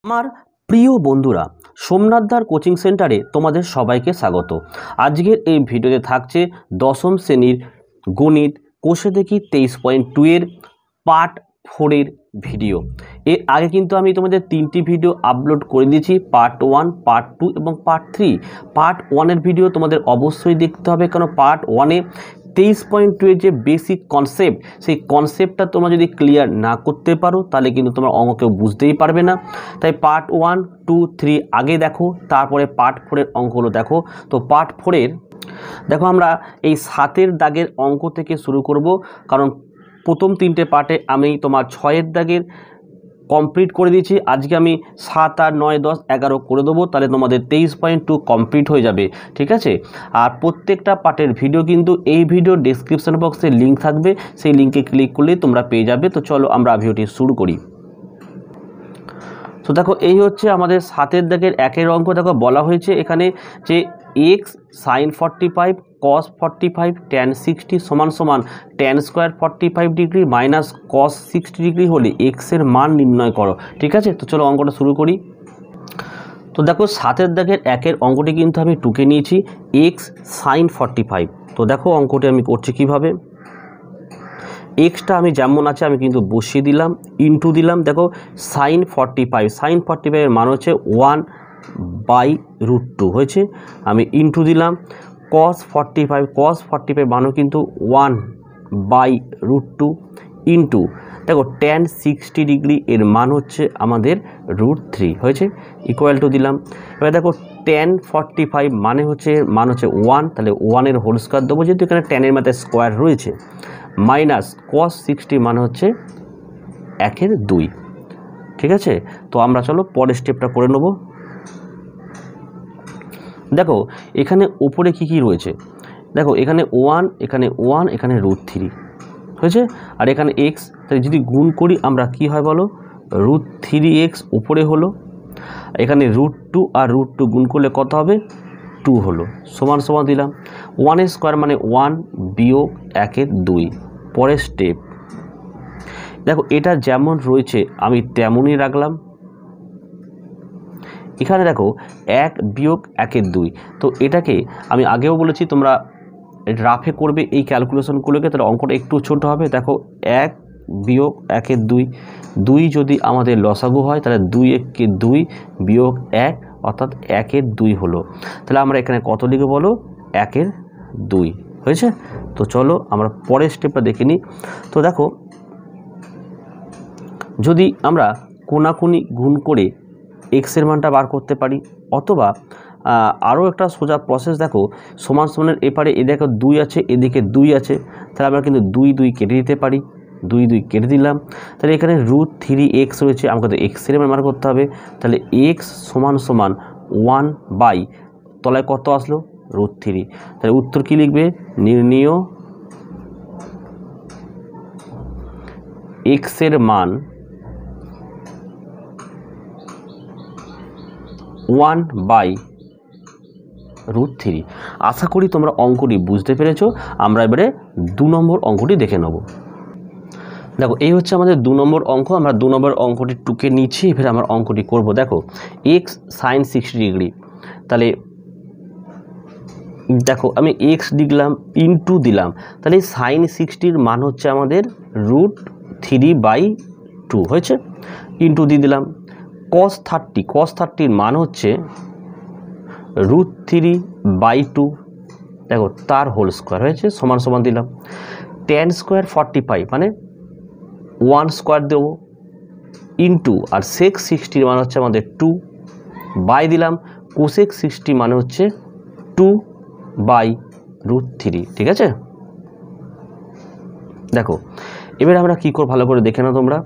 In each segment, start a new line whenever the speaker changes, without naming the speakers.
আমার প্রিয় বন্ধুরা, সোমনাথদার কোচিং সেন্টারে তোমাদের সবাইকে স্বাগত। আজকের এই ভিডিওতে থাকছে দশম শ্রেণীর গণিত কোষে দেখি 23.2 এর পার্ট 4 এর ভিডিও। এর আগে কিন্তু আমি তোমাদের 3টি ভিডিও আপলোড করে দিয়েছি, পার্ট 1, পার্ট 2 এবং পার্ট 3। পার্ট 1 এর ভিডিও তোমাদের অবশ্যই দেখতে হবে, কারণ পার্ট 1-এ 23.2 এর যে বেসিক কনসেপ্ট, সেই কনসেপ্টটা তোমরা যদি ক্লিয়ার না করতে পারো তাহলে কিন্তু তোমরা অঙ্ক কেউ বুঝতেই পারবে না। তাই পার্ট 1, 2, 3 আগে দেখো, তারপরে পার্ট 4 এর অঙ্কগুলো দেখো। তো পার্ট 4 এর দেখো, আমরা এই 7 দাগের অঙ্ক থেকে শুরু করব, কারণ প্রথম 3টে পার্টে আমি তোমার 6 দাগের কমপ্লিট করে দিয়েছি। আজকে আমি 7, 8, 9, 10, 11 করে দেবো, তাহলে তোমাদের 23.2 কমপ্লিট হয়ে যাবে, ঠিক আছে। আর প্রত্যেকটা পার্টের ভিডিও কিন্তু এই ভিডিও ডেসক্রিপশন বক্সে লিঙ্ক থাকবে, সেই লিঙ্কে ক্লিক করলেই তোমরা পেয়ে যাবে। তো চলো আমরা ভিডিওটি শুরু করি। তো দেখো, এই হচ্ছে আমাদের 7 দাগের 1 অঙ্ক। দেখো বলা হয়েছে এখানে যে x sin 45 cos 45 tan 60 সমান সমান tan square 45 degree minus cos 60 degree হলে x এর মান নির্ণয় করো, ঠিক আছে। তো চলো অঙ্কটা শুরু করি। তো দেখো 7 দাগের 1 অঙ্কটি কিন্তু আমি টুকে নিয়েছি x sin 45। তো দেখো অঙ্কটি আমি করছি কিভাবে। এক্সটা আমি যেমন আছে আমি কিন্তু বসিয়ে দিলাম, ইন্টু দিলাম। দেখো সাইন 45 এর মান হচ্ছে 1/√2 হয়েছে, আমি ইন্টু দিলাম। cos 45 মানও কিন্তু 1/√2 ইন্টু দেখো tan 60 ডিগ্রি এর মান হচ্ছে আমাদের √3 হয়েছে, ইকুয়াল টু দিলাম। এবার দেখো tan 45 মান হচ্ছে 1, তাহলে 1 এর হোল স্কোয়ার দেবো, যেহেতু এখানে tan এর মাথায় স্কোয়ার রয়েছে, মাইনাস cos 60 মানে হচ্ছে 1/2, ঠিক আছে। তো আমরা চলো পরের স্টেপটা করে নেব। দেখো এখানে উপরে কি কি রয়েছে, দেখো এখানে 1, এখানে 1, এখানে √3 হয়েছে, আর এখানে x। তাই যদি গুণ করি আমরা কি হয় বলো, √3x উপরে হলো, এখানে √2 আর √2 গুণ করলে কত হবে, 2 হলো, সমান সমান দিলাম। 1 এর স্কোয়ার মানে 1 বিয়োগ 1/2। পরের স্টেপ দেখো, এটা যেমন রয়েছে আমি তেমনই রাখলাম। এখানে দেখো 1 বিয়োগ 1/2। তো এটাকে আমি আগেও বলেছি তোমরা রাফে করবে এই ক্যালকুলেশনগুলোকে, তাহলে অঙ্কটা একটু ছোট হবে। দেখো 1 বিয়োগ 1/2, 2 যদি আমাদের লসাগু হয় তাহলে 2 বিয়োগ 1 অর্থাৎ 1/2 হলো। তাহলে আমরা এখানে কত লিখে বলো, 1/2 হয়েছে। তো চলো আমরা পরের স্টেপটা দেখে নিই। তো দেখো যদি আমরা কোনাকুনি গুণ করে এক্সের মানটা বার করতে পারি, অথবা আরও একটা সোজা প্রসেস, দেখো সমান সমানের এপারে এ দেখো 2 আছে, এদিকে 2 আছে, তাহলে আমরা কিন্তু 2 কেটে দিতে পারি, 2 কেটে দিলাম। তাহলে এখানে √3x রয়েছে, আমাকে তো এক্সের মান বার করতে হবে, তাহলে x সমান সমান 1 তলায় কত আসলো, √3। তাহলে উত্তর কি লিখবে, নির্ণেয় x এর মান 1/√3। আশা করি তোমরা অঙ্কটি বুঝতে পেরেছো। আমরা এবারে 2 নম্বর অঙ্কটি দেখে নেব। দেখো এই হচ্ছে আমাদের 2 নম্বর অঙ্ক। আমরা 2 নম্বর অঙ্কটি টুকে নিচ্ছি, এবারে আমরা অঙ্কটি করব। দেখো x sin 60 ডিগ্রি, তাহলে দেখো আমি x লিখলাম, ইন্টু দিলাম, তাহলে সাইন 60 মান হচ্ছে আমাদের √3/2 হয়েছে, ইন্টু দিয়ে দিলাম। cos 30 মান হচ্ছে √3/2, দেখো তার হোল স্কোয়ার হয়েছে, সমান সমান দিলাম। tan স্কোয়ার 45 মানে 1 স্কোয়ার দেবো, ইন্টু আর sec 60 মান হচ্ছে আমাদের 2 বাই দিলাম, cosec 60 মানে হচ্ছে 2/√3, ঠিক আছে। দেখো এবার আমরা কি করব ভালো করে দেখে নাও তোমরা।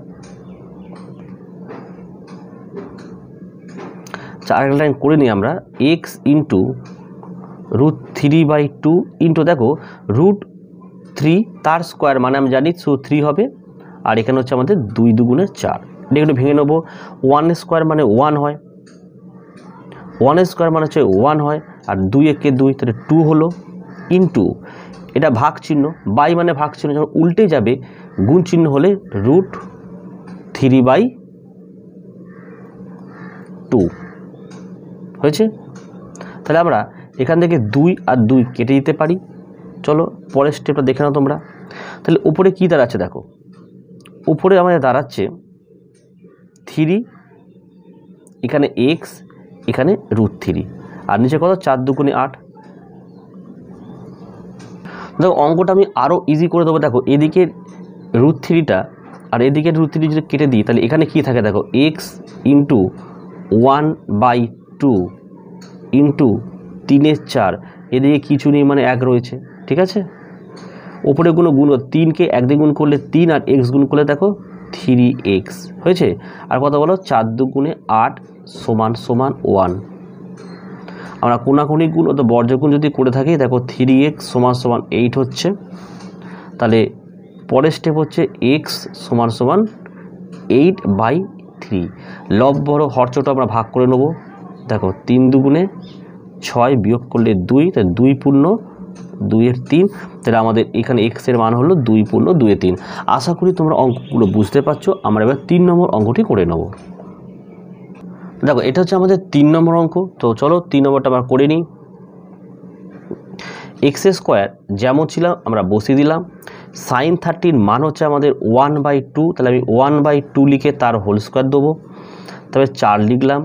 আরেকটা লাইন করে নিই আমরা, x ইন্টু √3/2 ইন্টু দেখো √3 তার স্কোয়ার মানে আমি জানি 3 হবে, আর এখানে হচ্ছে আমাদের 2 2 4। এটা একটু ভেঙে নেবো। 1 স্কোয়ার মানে 1 হয়, 1 স্কোয়ার মানে হচ্ছে 1 হয়, আর 2 একে 2, তাহলে 2 হলো, ইন্টু এটা ভাগ চিহ্ন, বাই মানে ভাগ চিহ্ন যখন উল্টে যাবে গুণ চিহ্ন হলে √3/2 2 হয়েছে। তাহলে আমরা এখান থেকে 2 আর 2 কেটে দিতে পারি। চলো পরের স্টেপটা দেখে নাও তোমরা। তাহলে উপরে কি দাঁড়াচ্ছে দেখো, উপরে আমাদের দাঁড়াচ্ছে 3, এখানে x, এখানে √3, আর নিচে কত 4 দুগুণে 8। দেখো অঙ্কটা আমি আরও ইজি করে দেবো। দেখো এদিকে √3টা আর এদিকে √3 যদি কেটে দিই তাহলে এখানে কি থাকে দেখো, x ইন্টু 1/2 ইন্টু 3/4, এদিকে কিছু নেই মানে 1 রয়েছে, ঠিক আছে। ওপরে গুণ 3কে 1 দিয়ে গুণ করলে 3 আর x গুণ করলে দেখো 3x হয়েছে। আর কত বলো 4 দুগুণে 8 সমান সমান 1। আমরা কোনাকুনি গুণ অত বর্জগুণ যদি করে থাকি দেখো 3x সমান সমান 8 হচ্ছে। তাহলে পরের স্টেপ হচ্ছে x সমান সমান 8/3। লব বড় হরচটা আমরা ভাগ করে নেব। দেখো 3 দুগুণে 6 বিয়োগ করলে 2, তাই 2 পূর্ণ 2/3। তাহলে আমাদের এখানে x এর মান হলো 2 পূর্ণ 2/3। আশা করি তোমরা অঙ্কগুলো বুঝতে পারছো। আমরা এবার 3 নম্বর অঙ্কটি করে নেব। দেখো এটা হচ্ছে আমাদের 3 নম্বর অঙ্ক। তো চলো 3 নম্বরটা আমরা করে নিই। x² যেমন ছিল আমরা বসিয়ে দিলাম। sin 30 মান হচ্ছে আমাদের 1/2, তাহলে আমি 1/2 লিখে তার হোল স্কোয়ার দেবো। তবে 4 লিখলাম।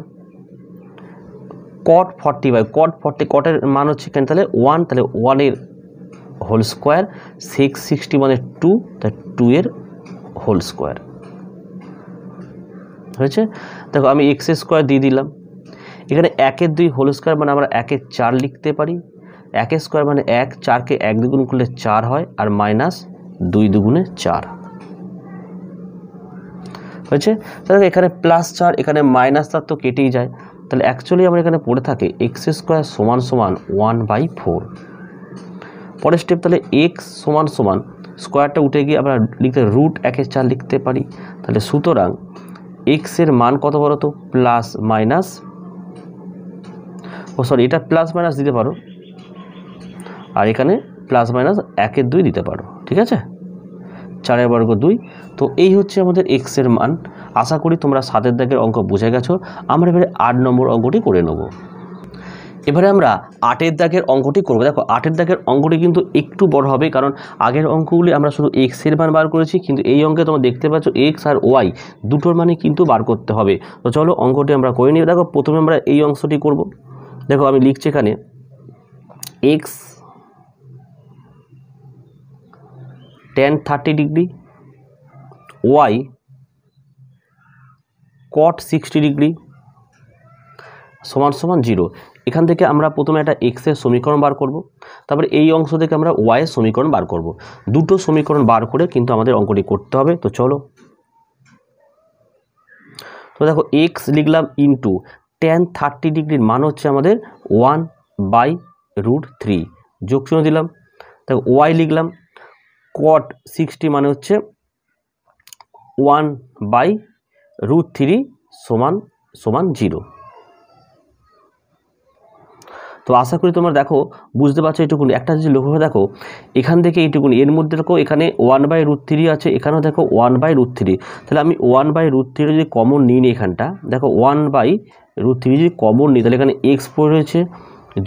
cot 40 কটের মান হচ্ছে এখানে তাহলে 1, তাহলে 1 এর হোল স্কোয়ার, 660 মানে 2, তাই 2 এর হোল স্কোয়ার হয়েছে। দেখো আমি x² দিয়ে দিলাম। এখানে 1 এর 2 হোল স্কোয়ার মানে আমরা 1 এর 4 লিখতে পারি। 1² মানে 1, 4কে 1 দিয়ে গুণ করলে 4 হয়, আর মাইনাস 2 দুগুণে 4 হয়েছে। তাহলে এখানে +4, এখানে -4 তো কেটেই যায়। তাহলে অ্যাকচুয়ালি আমরা এখানে পড়ে থাকে x² সমান সমান 1/4। পরের স্টেপ তাহলে x সমান সমান স্কোয়ারটা উঠে গিয়ে আমরা লিখতে √1 এর 4 লিখতে পারি। তাহলে সুতরাং x এর মান কত বলো তো, প্লাস মাইনাস, এটা প্লাস মাইনাস দিতে পারো, আর এখানে প্লাস মাইনাস 1 এর 2 দিতে পারো, ঠিক আছে। 4 বর্গ 2। তো এই হচ্ছে আমাদের x এর মান। আশা করি তোমরা 7 দাগের অঙ্ক বুঝে গেছো। আমরা এবারে 8 নম্বর অঙ্কটি করে নেব। এবারে আমরা 8 দাগের অঙ্কটি করব। দেখো 8 দাগের অঙ্কটি কিন্তু একটু বড় হবে, কারণ আগের অঙ্কগুলি আমরা শুধু x এর মান বার করেছি, কিন্তু এই অঙ্কে তোমরা দেখতে পাচ্ছ x আর y দুটোর মানে কিন্তু বার করতে হবে। তো চলো অঙ্কটি আমরা করে নিই। দেখো প্রথমে আমরা এই অংশটি করব। দেখো আমি লিখছি এখানে x tan 30 degree, y cot 60 degree সমান সমান 0। এখান থেকে আমরা প্রথমে একটা x এর সমীকরণ বার করব, তারপরে এই অংশ থেকে আমরা y এর সমীকরণ বার করব। দুটো সমীকরণ বার করে কিন্তু আমাদের অঙ্কটি করতে হবে। তো চলো, তো দেখো x লিখলাম ইন্টু tan 30 ডিগ্রির মান হচ্ছে আমাদের 1/√3, যোগ চিহ্ন দিলাম। দেখো y লিখলাম cot 60 মানে হচ্ছে 1/√3 সমান সমান 0। তো আশা করি তোমরা দেখো বুঝতে পারছো এইটুকুনি। একটা যদি লক্ষ্য করে দেখো এখান থেকে এইটুকুনি, এর মধ্যে দেখো এখানে 1/√3 আছে, এখানেও দেখো 1/√3। তাহলে আমি 1/√3 যদি কমন নিই এখানটা, দেখো 1/√3 যদি কমন নিই তাহলে এখানে x পড়ে রয়েছে,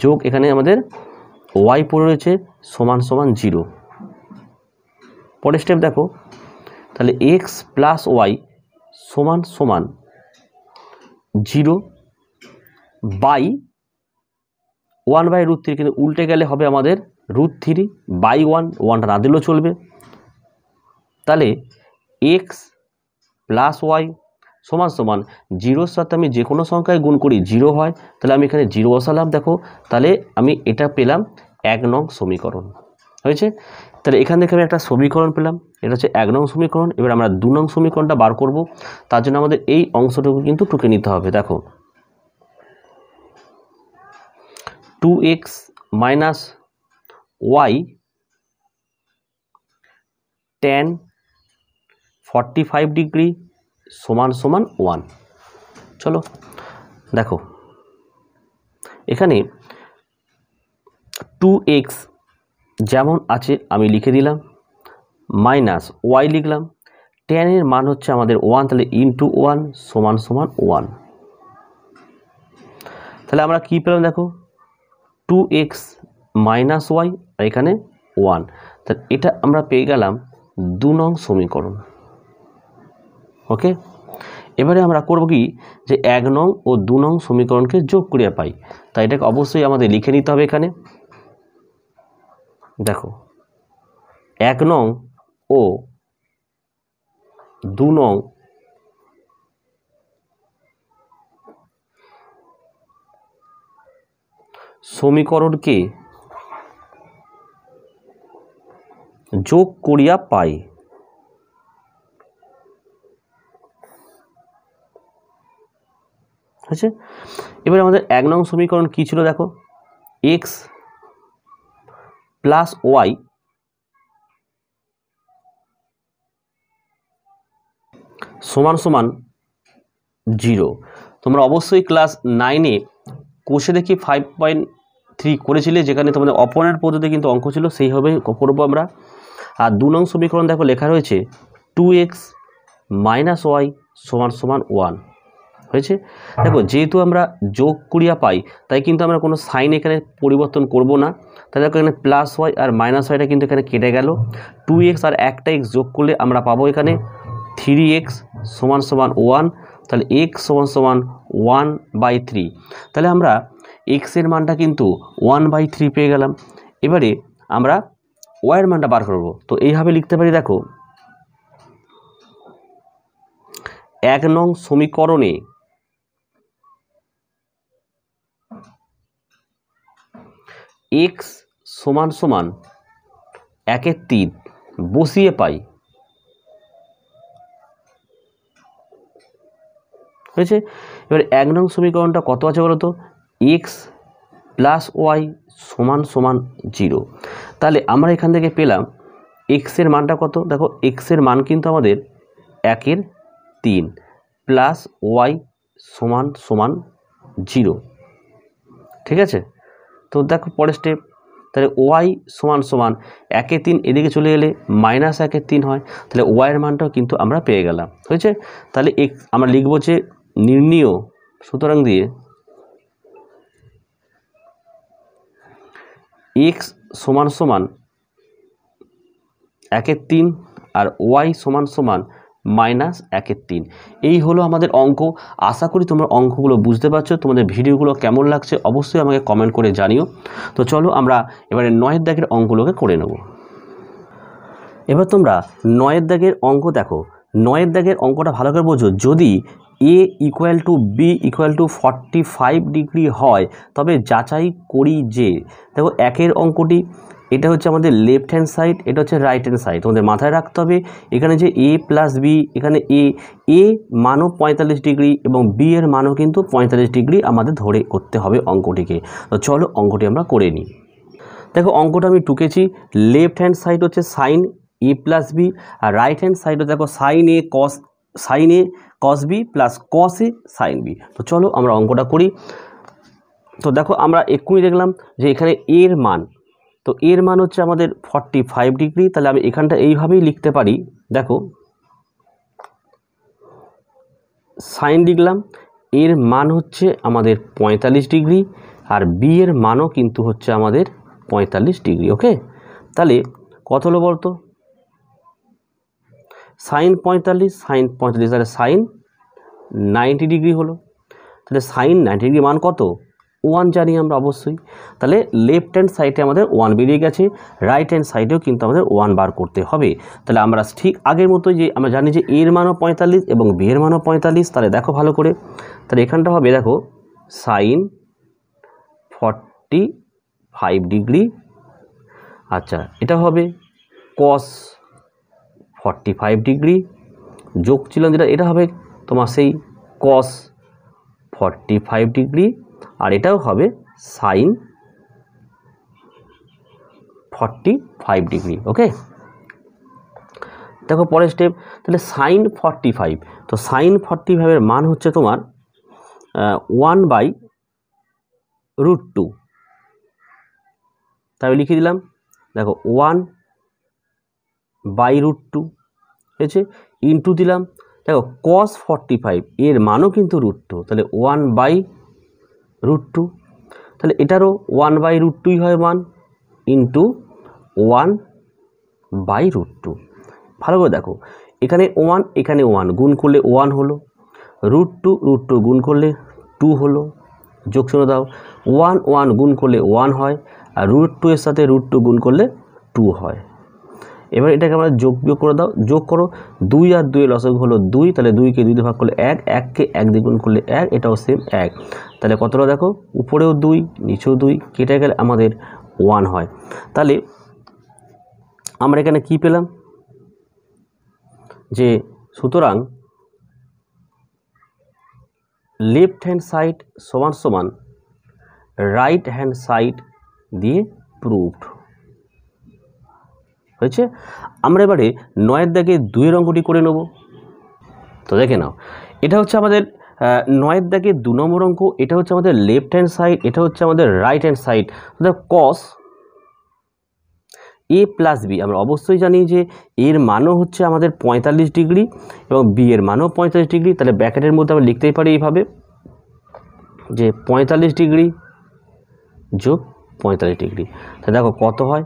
যোগ এখানে আমাদের y পড়ে রয়েছে, সমান সমান 0। পরের স্টেপ দেখো, তাহলে x প্লাস y সমান সমান 0/1/√3, কিন্তু উল্টে গেলে হবে আমাদের √3/1, 1টা না দিলেও চলবে। তাহলে x প্লাস y সমান সমান 0-র সাথে আমি যে কোনো সংখ্যায় গুণ করি 0 হয়, তাহলে আমি এখানে 0 বসালাম। দেখো তাহলে আমি এটা পেলাম 1 নং সমীকরণ হয়েছে। তাহলে এখান থেকে আমি একটা সমীকরণ পেলাম, এটা হচ্ছে 1 নং সমীকরণ। এবার আমরা 2 নং সমীকরণটা বার করব। তার জন্য আমাদের এই অংশটুকু কিন্তু টুকে নিতে হবে। দেখো 2x minus y tan 45 degree সমান সমান 1। চলো দেখো এখানে 2x যেমন আছে আমি লিখে দিলাম, মাইনাস y লিখলাম, tan এর মান হচ্ছে আমাদের 1, তাহলে ইন্টু 1 সমান সমান 1। তাহলে আমরা কি পেলাম দেখো 2x মাইনাস ওয়াই আর এখানে 1, তাহলে এটা আমরা পেয়ে গেলাম 2 নং সমীকরণ। ওকে, এবারে আমরা করব কি যে 1 নং ও 2 নং সমীকরণকে যোগ করিয়া পাই, তাই এটাকে অবশ্যই আমাদের লিখে নিতে হবে। এখানে দেখো 1 নং ও 2 নং সমীকরণকে যোগ করিয়া পাই। আচ্ছা, এবারে আমাদের 1 নং সমীকরণ কি ছিল দেখো, x প্লাস ওয়াই সমান সমান 0। তোমরা অবশ্যই ক্লাস 9-এ কোষে দেখি 5.3 করেছিলে, যেখানে তোমাদের অপনের পদ্ধতি কিন্তু অঙ্ক ছিল, সেইভাবে করবো আমরা। আর 2 নং সমীকরণ দেখো লেখা রয়েছে 2x মাইনাস ওয়াই সমান সমান 1 হয়েছে। দেখো যেহেতু আমরা যোগ করিয়া পাই, তাই কিন্তু আমরা কোনো সাইন এখানে পরিবর্তন করব না। তাই দেখো এখানে প্লাস ওয়াই আর মাইনাস ওয়াইটা কিন্তু এখানে কেটে গেল। 2x আর একটা x যোগ করলে আমরা পাবো এখানে 3x সমান সমান 1, তাহলে x সমান সমান 1/3। তাহলে আমরা x এর মানটা কিন্তু 1/3 পেয়ে গেলাম। এবারে আমরা y এর মানটা বার করব, তো এইভাবে লিখতে পারি দেখো 1 নং সমীকরণে x সমান সমান 1/3 বসিয়ে পাই হয়েছে। এবার 1 নং সমীকরণটা কত আছে বলো তো, x প্লাস ওয়াই সমান সমান 0। তাহলে আমরা এখান থেকে পেলাম x এর মানটা কত, দেখো x এর মান কিন্তু আমাদের 1/3 প্লাস ওয়াই সমান সমান 0। ঠিক আছে, তো দেখো পরের স্টেপ, তাহলে ওয়াই সমান সমান 1/3 এদিকে চলে গেলে মাইনাস 1/3 হয়, তাহলে ওয়াইয়ের মানটাও কিন্তু আমরা পেয়ে গেলাম হয়েছে। তাহলে আমরা লিখবো যে নির্ণীয়, সুতরাং দিয়ে x সমান সমান 1/3 আর ওয়াই সমান সমান মাইনাস 1/3। এই হলো আমাদের অঙ্ক। আশা করি তোমরা অঙ্কগুলো বুঝতে পারছো। তোমাদের ভিডিওগুলো কেমন লাগছে অবশ্যই আমাকে কমেন্ট করে জানিও। তো চলো আমরা এবারে 9 দাগের অঙ্কগুলোকে করে নেব। এবার তোমরা 9 দাগের অঙ্ক দেখো। 9 দাগের অঙ্কটা ভালো করে বোঝো। যদি a equal to B equal to 45 degree হয়, তবে যাচাই করি যে, দেখো একের অঙ্কটি এটা হচ্ছে আমাদের লেফট হ্যান্ড সাইড, এটা হচ্ছে রাইট হ্যান্ড সাইড। তোমাদের মাথায় রাখতে হবে এখানে যে a প্লাস বি, এখানে এ মানও 45 ডিগ্রি এবং বি এর মানও কিন্তু 45 ডিগ্রি আমাদের ধরে করতে হবে অঙ্কটিকে। তো চলো অঙ্কটি আমরা করে নিই। দেখো অঙ্কটা আমি টুকেছি। লেফট হ্যান্ড সাইড হচ্ছে সাইন এ প্লাস বি, আর রাইট হ্যান্ড সাইডে দেখো সাইন এ কস বি প্লাস কস এ সাইন বি। তো চলো আমরা অঙ্কটা করি। তো দেখো আমরা এক্ষুনি দেখলাম যে এখানে এর মান, তো এর মান হচ্ছে আমাদের 45 ডিগ্রি। তাহলে আমি এখানটা এইভাবেই লিখতে পারি, দেখো সাইন লিখলাম, এর মান হচ্ছে আমাদের 45 ডিগ্রি আর বি এর মানও কিন্তু হচ্ছে আমাদের 45 ডিগ্রি। ওকে, তাহলে কত হলো বলতো, সাইন 45 তাহলে সাইন 90 ডিগ্রি হলো। তাহলে সাইন 90 ডিগ্রি মান কত, 1 জানি আমরা অবশ্যই। তাহলে লেফট হ্যান্ড সাইডে আমাদের 1 বেরিয়ে গেছে, রাইট হ্যান্ড সাইডেও কিন্তু আমাদের 1 বার করতে হবে। তাহলে আমরা ঠিক আগের মতোই যে আমরা জানি যে এর মানও 45 এবং বি এর মানও 45। তাহলে দেখো ভালো করে, তাহলে এখানটা হবে দেখো সাইন 45 ডিগ্রি, আচ্ছা এটা হবে কস 45 ডিগ্রি, যোগ ছিল যেটা, এটা হবে তোমার সেই কস 45 ডিগ্রি, আর এটাও হবে সাইন 45 ডিগ্রি। ওকে, দেখো পরের স্টেপ, তাহলে সাইন 45, তো সাইন 45 মান হচ্ছে তোমার 1/√2। তাই লিখে দিলাম, দেখো 1/√2 হয়েছে, ইন্টু দিলাম, দেখো cos 45 এর মানও কিন্তু √2, তাহলে 1/√2 √2, তাহলে এটারও 1/√2 হয় 1 ইন্টু 1/√2। ভালো করে দেখো, এখানে 1 এখানে 1 গুণ করলে 1 হলো, √2 গুণ করলে 2 হলো, যোগ চিহ্ন দাও, 1 1 গুণ করলে 1 হয়, আর √2 এর সাথে √2 গুণ করলে 2 হয়। এবার এটাকে আমরা যোগ বিয়োগ করে দাও, যোগ করো, 2 আর 2 এর লসাগু হলো 2, তাহলে 2কে 2 দিয়ে ভাগ করলে 1, 1কে 1 দিয়ে গুণ করলে 1, এটাও সেম 1, তাহলে কতটা দেখো, উপরেও 2 নিচেও 2, কেটে গেলে আমাদের 1 হয়। তাহলে আমরা এখানে কি পেলাম, যে সুতরাং লেফট হ্যান্ড সাইড সমান সমান রাইট হ্যান্ড সাইড দিয়ে প্রুভড হয়েছে। আমরা এবারে 9 দাগে 2 অঙ্কটি করে নেব। তো দেখে নাও, এটা হচ্ছে আমাদের 9 দাগে 2 নম্বর অঙ্ক, এটা হচ্ছে আমাদের লেফট হ্যান্ড সাইড, এটা হচ্ছে আমাদের right hand side. Cos a plus B, আমরা অবশ্যই জানি যে এর মানও হচ্ছে আমাদের 45 ডিগ্রি এবং বি এর মানও 45 ডিগ্রি, তাহলে ব্র্যাকেটের মধ্যে আমরা লিখতেই পারি এইভাবে যে 45 ডিগ্রি যোগ 45 ডিগ্রি, তাহলে দেখো কত হয়,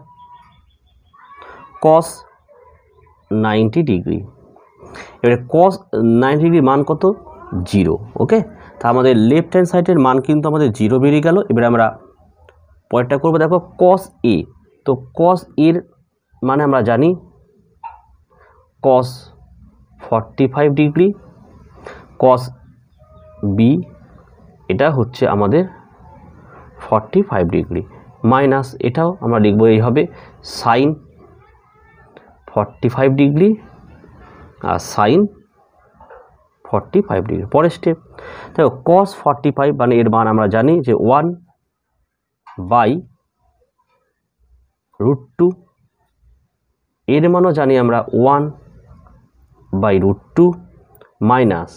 cos 90 ডিগ্রি। এবারে cos 90 ডিগ্রির মান কত, 0। ওকে, তা আমাদের লেফট হ্যান্ড সাইডের মান কিন্তু আমাদের 0 বেরিয়ে গেল। এবারে আমরা পরেরটা করবো, দেখো cos a, তো cos এর মানে আমরা জানি cos 45 ডিগ্রি, cos b এটা হচ্ছে আমাদের 45 ডিগ্রি, মাইনাস এটাও আমরা লিখবো এইভাবে sin 45 ডিগ্রি আর sin 45 ডিগ্রি। পরের স্টেপ দেখো cos 45 মানে এর মান আমরা জানি যে 1/√2, এর মানও জানি আমরা 1/√2 মাইনাস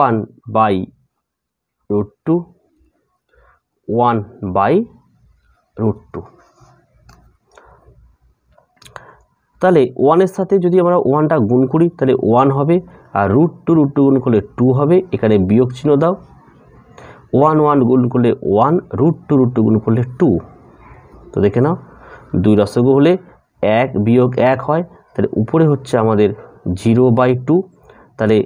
1/√2 1/√2। তাহলে 1 এর সাথে যদি আমরা 1টা গুণ করি তাহলে 1 হবে, আর √2 গুণ করলে 2 হবে, এখানে বিয়োগ চিহ্ন দাও, 1 1 গুণ করলে 1, √2 গুণ করলে 2। তো দেখে নাও, 2 লসাগু হলে 1 বিয়োগ 1 হয়, তাহলে উপরে হচ্ছে আমাদের 0/2, তাহলে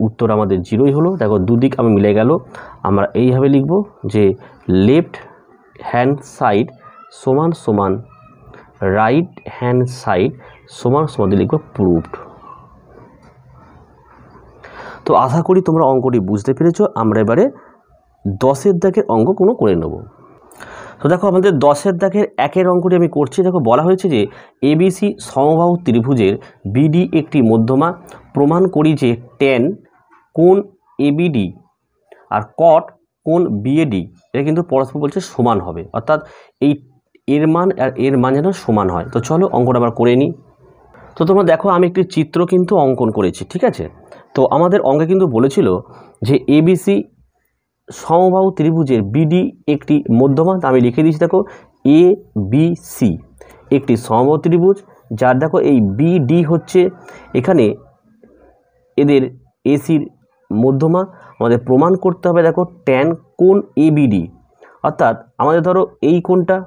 উত্তর আমাদের 0ই হলো। দেখো দুদিক আমি মিলে গেল, আমরা এইভাবে লিখব যে লেফট হ্যান্ড সাইড সমান সমান রাইট হ্যান্ড সাইড সমান সমান লিখব প্রুভড। তো আশা করি তোমরা অঙ্কটি বুঝতে পেরেছো। আমরা এবারে 10-এর দাগের অঙ্ক কোনো করে নেব। তো দেখো আমাদের 10-এর দাগের 1-এর অঙ্কটি আমি করছি। দেখো বলা হয়েছে যে এবিসি সমবাহু ত্রিভুজের বিডি একটি মধ্যমা, প্রমাণ করি যে tan কোণ এবিডি আর কট কোণ বিএডি এটা কিন্তু পরস্পর বলছে সমান হবে, অর্থাৎ এই এর মান আর এর মান যেন সমান হয়। তো চলো অঙ্কটা আবার করে নিই। তো তোমরা দেখো আমি একটি চিত্র কিন্তু অঙ্কন করেছি, ঠিক আছে। তো আমাদের অঙ্কে কিন্তু বলেছিল যে এবিসি সমবাহু ত্রিভুজের বিডি একটি মধ্যমা, আমি লিখে দিয়েছি দেখো এ বি সি একটি সমবাহু ত্রিভুজ, যার দেখো এই বিডি হচ্ছে এখানে এদের এসির মধ্যমা। আমাদের প্রমাণ করতে হবে দেখো tan কোণ এবিডি, অর্থাৎ আমাদের ধরো এই কোণটা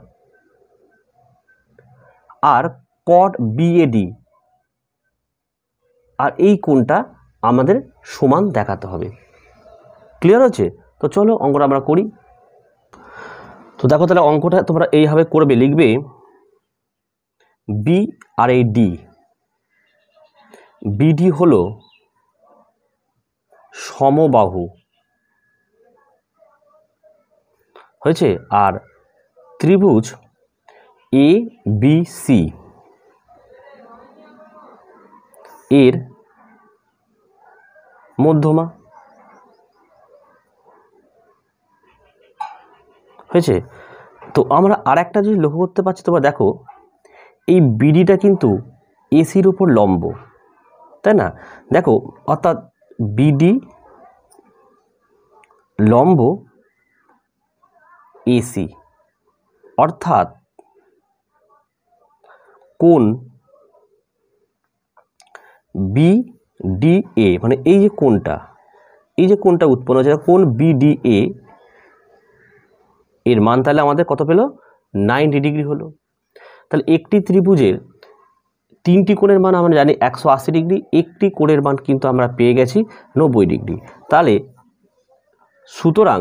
আর cot বিএডি আর এই কোণটা আমাদের সমান দেখাতে হবে। ক্লিয়ার হচ্ছে? তো চলো অঙ্কটা আমরা করি। তো দেখো তাহলে অঙ্কটা তোমরা এইভাবে করবে, লিখবে বি আর এই ডি, বিডি হলো সমবাহু হয়েছে, আর ত্রিভুজ এ বি সি এর মধ্যমা হয়েছে। তো আমরা আর একটা জিনিস লক্ষ্য করতে পারছি, তোমরা দেখো এই বিডিটা কিন্তু এসির উপর লম্ব, তাই না? দেখো অর্থাৎ বিডি লম্ব এসি, অর্থাৎ কোণ বিডিএ মানে এই যে কোণটা উৎপন্ন হচ্ছে কোণ বিডিএ, এর মান তাহলে আমাদের কত পেল 90 ডিগ্রি হলো। তাহলে একটি ত্রিভুজের তিনটি কোণের মান আমরা জানি 180 ডিগ্রি, একটি কোণের মান কিন্তু আমরা পেয়ে গেছি 90 ডিগ্রি। তাহলে সুতরাং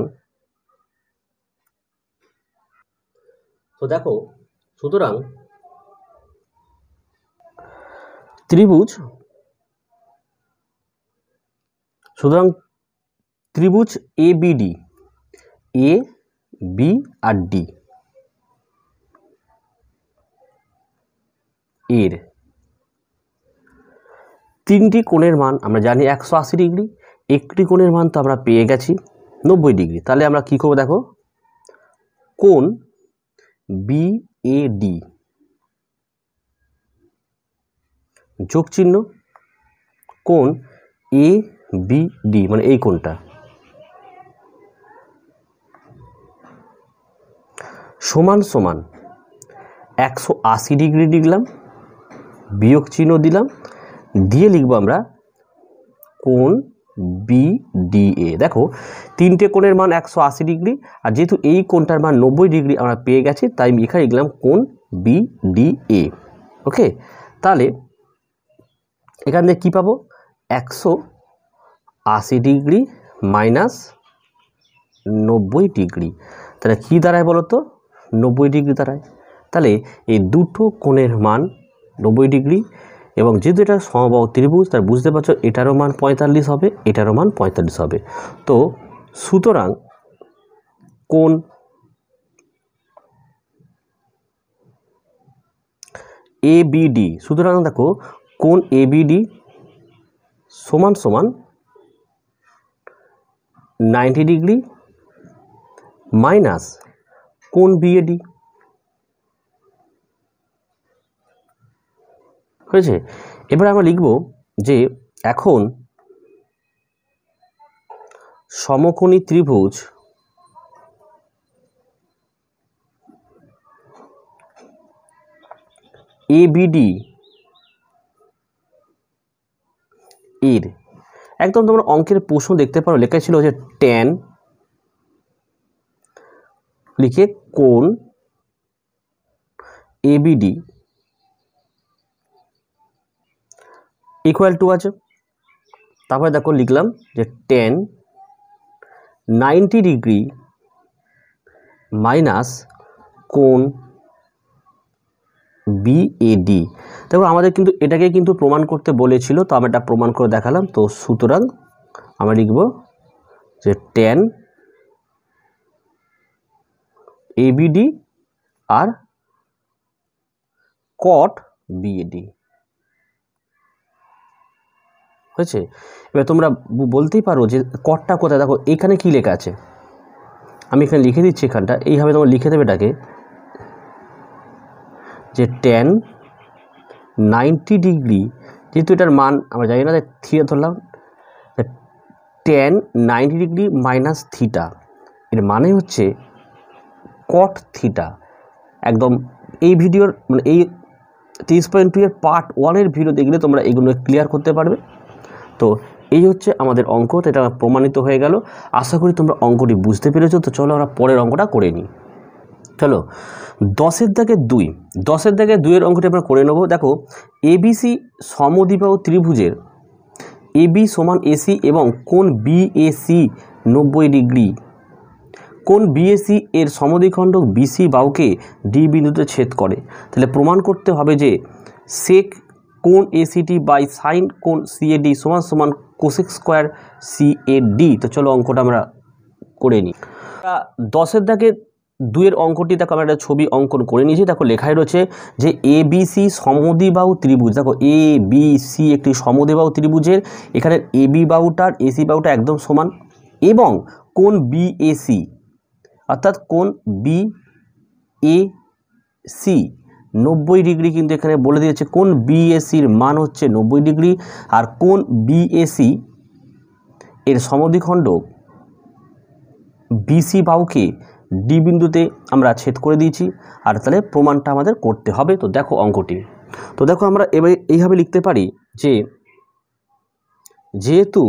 ত্রিভুজ ABD, A B R D এর তিনটি কোণের মান আমরা জানি 180 ডিগ্রি, একটি কোণের মান তো আমরা পেয়ে গেছি 90 ডিগ্রি। তাহলে আমরা কি করব দেখো, কোণ BAD যোগ চিহ্ন কোণ ABD মানে এই কোণটা সমান সমান 180 ডিগ্রি লিখলাম, বিয়োগ চিহ্ন দিলাম, দিয়ে লিখব আমরা কোণ BDA। দেখো তিনটে কোণের মান 180 ডিগ্রি, আর যেহেতু এই কোণটার মান 90 ডিগ্রি আমরা পেয়ে গেছি, তাই এখানে লিখলাম কোণ BDA। ওকে, তাহলে এখান থেকে কী পাবো, 180 ডিগ্রি মাইনাস 90 ডিগ্রি, তাহলে কী দাঁড়ায় বলো তো, 90 ডিগ্রি দাঁড়ায়। তাহলে এই দুটো কোণের মান 90 ডিগ্রি, এবং যেহেতু এটা সমবাহু ত্রিভুজ তার বুঝতে পারছো এটারও মান 45 হবে, এটারও মান 45 হবে। তো সুতরাং কোণ ABD, সুতরাং দেখো কোণ ABD সমান সমান 90 ডিগ্রি মাইনাস কোণ BAD হয়েছে। এবার আমরা লিখব যে এখন সমকোণী ত্রিভুজ ABD এর একদম তোমরা অঙ্কের প্রশ্ন দেখতে পারো, লেখা ছিল যে tan লিখে কোণ ABD ইকুয়াল টু আছে, তারপরে দেখো লিখলাম যে tan 90 ডিগ্রি মাইনাস কোণ BAD। দেখো আমাদের কিন্তু এটাকে কিন্তু প্রমাণ করতে বলেছিল, তো আমরা এটা প্রমাণ করে দেখালাম। তো সুতরাং আমরা লিখব যে tan ABD আর cot BAD হয়েছে। এবার তোমরা বলতেই পারো যে কটটা কোথায়, দেখো এখানে কি লেখা আছে, আমি এখানে লিখে দিচ্ছি, এখানটা এইভাবে তোমরা লিখে দেবে এটাকে যে tan 90 ডিগ্রি, যেহেতু এটার মান আমরা জানি না, থিটা ধরলাম, tan 90 ডিগ্রি মাইনাস থিটা, এর মানে হচ্ছে cot থিটা। একদম এই ভিডিওর মানে এই 30.2 এর পার্ট 1 এর ভিডিও দেখলে তোমরা এগুলো ক্লিয়ার করতে পারবে। তো এই হচ্ছে আমাদের অঙ্ক, তো এটা প্রমাণিত হয়ে গেল। আশা করি তোমরা অঙ্কটি বুঝতে পেরেছো। তো চলো আমরা পরের অঙ্কটা করে নিই। চলো 10-এর দাগে 2, 10-এর দাগে 2 এর অঙ্কটি আমরা করে নেব। দেখো ABC সমদ্বিবাহু ত্রিভুজের AB সমান AC এবং কোণ BAC 90 ডিগ্রি, কোণ BAC এর সমদ্বিখণ্ডক BC বাহুকে D বিন্দুতে ছেদ করে। তাহলে প্রমাণ করতে হবে যে sec কোণ ACD বাই সাইন কোণ CAD সমান সমান কোসেক স্কোয়ার CAD। তো চলো অঙ্কটা আমরা করে নিই। 10-এর দাগে 2 এর অঙ্কটি দেখো আমরা একটা ছবি অঙ্কন করে নিয়েছি। দেখো লেখাই রয়েছে যে ABC সমদ্বিবাহু ত্রিভুজ, দেখো ABC একটি সমদ্বিবাহু ত্রিভুজের এখানে AB বাহুটার AC বাহুটা একদম সমান, এবং কোণ BAC অর্থাৎ কোণ BAC 90 ডিগ্রি কিন্তু এখানে বলে দিয়েছে। কোণ BACর মান হচ্ছে 90 ডিগ্রি, আর কোণ BAC এর সমদ্বিখণ্ডক BC বাহুকে D বিন্দুতে আমরা ছেদ করে দিয়েছি, আর তাহলে প্রমাণটা আমাদের করতে হবে। তো দেখো অঙ্কটি, তো দেখো আমরা এবারে এইভাবে লিখতে পারি যে যেহেতু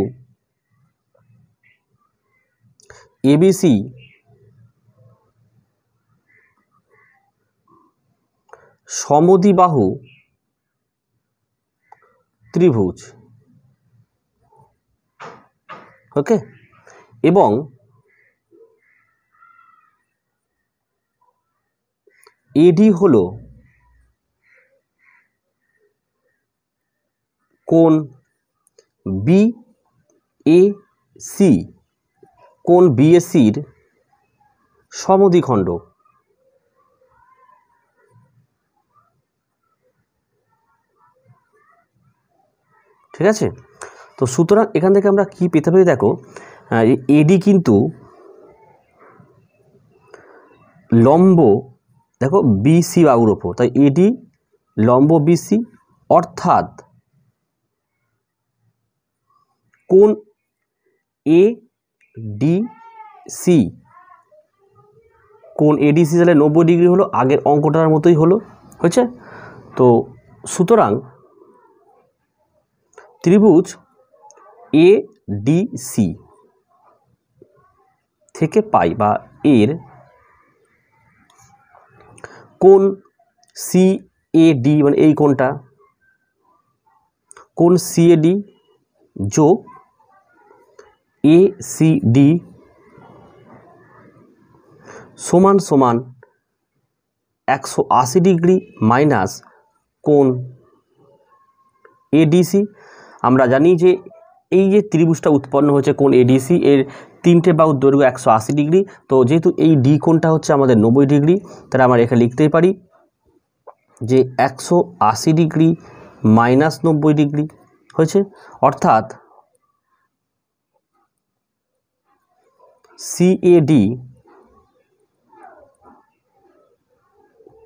ABC সমদ্বিবাহু ত্রিভুজ, ওকে, এবং এডি হলো কোণ বি এ সি, কোণ বিএসির সমদ্বিখণ্ড। ঠিক আছে, তো সুতরাং এখান থেকে আমরা কি পেতে পারি, দেখো এডি কিন্তু লম্ব, দেখো বিসি বাহুর ওপর, তাই এডি লম্ব বিসি, অর্থাৎ কোণ এ ডি সি, কোণ এডিসি তাহলে 90 ডিগ্রি হলো, আগের অঙ্কটার মতোই হলো, হয়েছে। তো সুতরাং ত্রিভুজ এ ডি সি থেকে পাই বা এর কোণ সি এ ডি, মানে এই কোণটা, কোণ সি এ ডি যোগ এ সি ডি সমান সমান 180 ডিগ্রি মাইনাস কোণ এডিসি। আমরা জানি যে এই যে ত্রিভুজটা উৎপন্ন হয়েছে কোণ এডিসি, এর তিনটে বাহুর দৈর্ঘ্য 180 ডিগ্রি, তো যেহেতু এই ডি কোণটা হচ্ছে আমাদের 90 ডিগ্রি, তাহলে আমরা এখানে লিখতেই পারি যে 180 ডিগ্রি মাইনাস 90 ডিগ্রি হয়েছে, অর্থাৎ সিএডি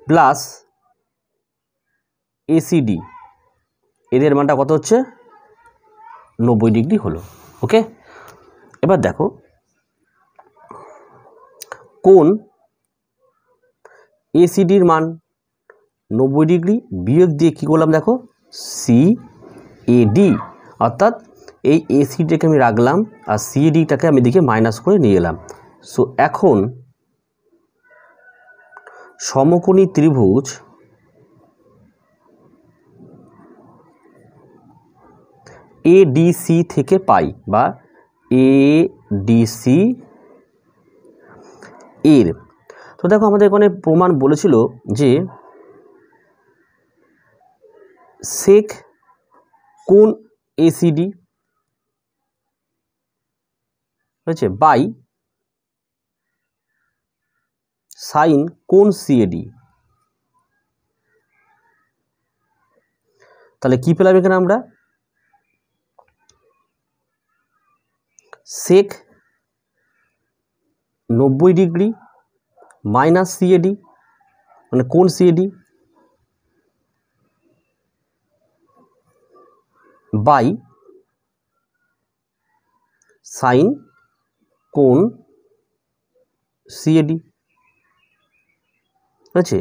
প্লাস এসিডি এদের মানটা কত হচ্ছে, 90 ডিগ্রি হলো, ওকে। এবার দেখো কোণ এসিডির মান 90 ডিগ্রি বিয়োগ দিয়ে কী করলাম, দেখো সিএডি, অর্থাৎ এই এসিডিটাকে আমি রাখলাম আর সিএডিটাকে আমি দিকে মাইনাস করে নিয়ে এলাম। সো এখন সমকোণী ত্রিভুজ এডিসি থেকে পাই বা এডিসি এর, তো দেখো আমাদের এখানে প্রমাণ বলেছিল যে সেক কোণ এসিডি হয়েছে বাই সাইন কোণ সিএডি, তাহলে কি পেলাম এখানে আমরা, সেক 90 ডিগ্রি মাইনাস সিএডি মানে কোণ সিএডি বাই সাইন কোণ সিএডি, আছে।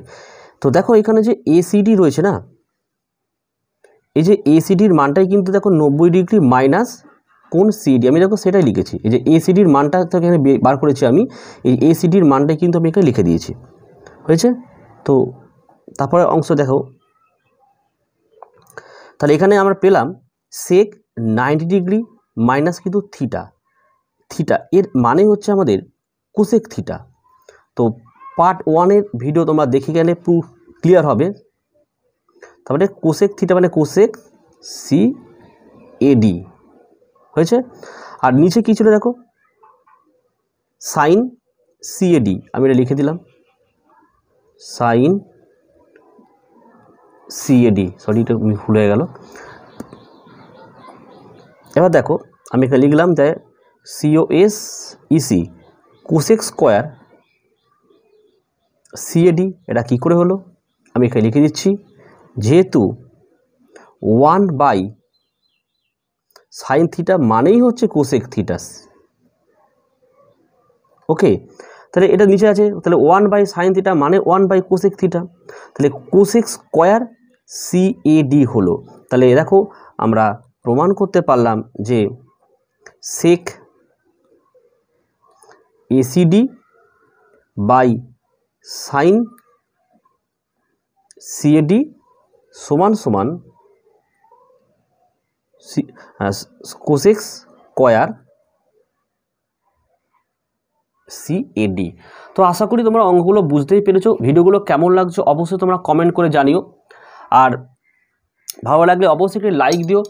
তো দেখো এখানে যে এসিডি রয়েছে না, এই যে এসিডির মানটাই কিন্তু দেখো 90 ডিগ্রি মাইনাস কোণ সিডি, আমি দেখো সেটাই লিখেছি, এই যে এসিডির মানটা তো এখানে বার করেছি আমি, এই এসিডির মানটাই কিন্তু আমি এখানে লিখে দিয়েছি, হয়েছে। তো তারপরে অংশ দেখো, তাহলে এখানে আমরা পেলাম সেক 90 ডিগ্রি মাইনাস কিন্তু থিটা, থিটা এর মানে হচ্ছে আমাদের কোসেক থিটা। তো পার্ট 1-এর ভিডিও তোমরা দেখে গেলে পুরো ক্লিয়ার হবে। তারপরে কোসেক থিটা মানে কোসেক সি এডি হয়েছে, আর নিচে কী ছিল দেখো সাইন সিএডি, আমি এটা লিখে দিলাম সাইন সিএডি, সরি এটা ভুল হয়ে গেল। এবার দেখো আমি এখানে লিখলাম যে COS EC cosec square CAD, এটা কী করে হলো আমি এখানে লিখে দিচ্ছি, যেহেতু 1 বাই সাইন থিটা মানেই হচ্ছে কোসেক থিটা, ওকে। তাহলে এটা নিচে আছে, তাহলে 1 বাই সাইন থিটা মানে 1 বাই কোসেক থিটা, তাহলে কোসেক স্কোয়ার সিএডি হলো। তাহলে দেখো আমরা প্রমাণ করতে পারলাম যে সেক এসিডি বাই সাইন সিএডি সমান সমান কোসেক স্কয়ার সিএডি। তো আশা করি তোমরা অঙ্কগুলো বুঝতেই পেরেছো। ভিডিওগুলো কেমন লাগছে অবশ্যই তোমরা কমেন্ট করে জানিও, আর ভালো লাগলে অবশ্যই একটি লাইক দিও।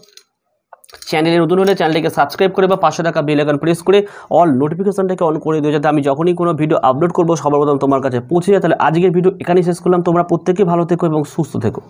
চ্যানেলে নতুন হলে চ্যানেলটিকে সাবস্ক্রাইব করে বা পাশে থাকা বেল আইকন প্রেস করে অল নোটিফিকেশনটাকে অন করে দিও, যাতে আমি যখনই কোনো ভিডিও আপলোড করবো সবার প্রথম তোমার কাছে পৌঁছে যায়। তাহলে আজকের ভিডিও এখানেই শেষ করলাম। তোমরা প্রত্যেকেই ভালো থেকো এবং সুস্থ থেকো।